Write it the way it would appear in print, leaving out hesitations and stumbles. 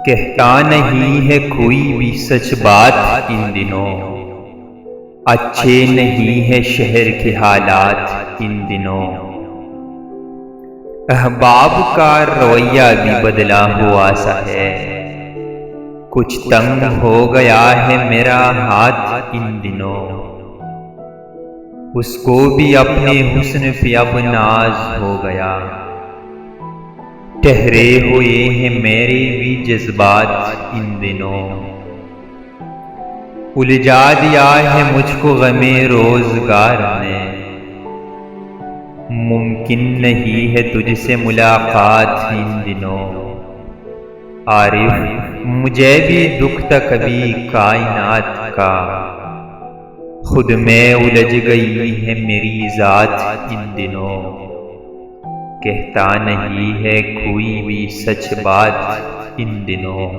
कहता नहीं है कोई भी सच बात इन दिनों। अच्छे नहीं है शहर के हालात इन दिनों। अहबाब का रवैया भी बदला हुआ सा है। कुछ तंग हो गया है मेरा हाथ इन दिनों। उसको भी अपने हुस्न पे अब नाज हो गया। ठहरे हुए हैं मेरे भी जज्बात इन दिनों। उलझा दिया है मुझको गमे रोजगार ने। मुमकिन नहीं है तुझसे मुलाकात इन दिनों। आरिफ मुझे भी दुख था कभी कायनात का। खुद में उलझ गई है मेरी जात इन दिनों। कहता नहीं है कोई भी सच बात इन दिनों।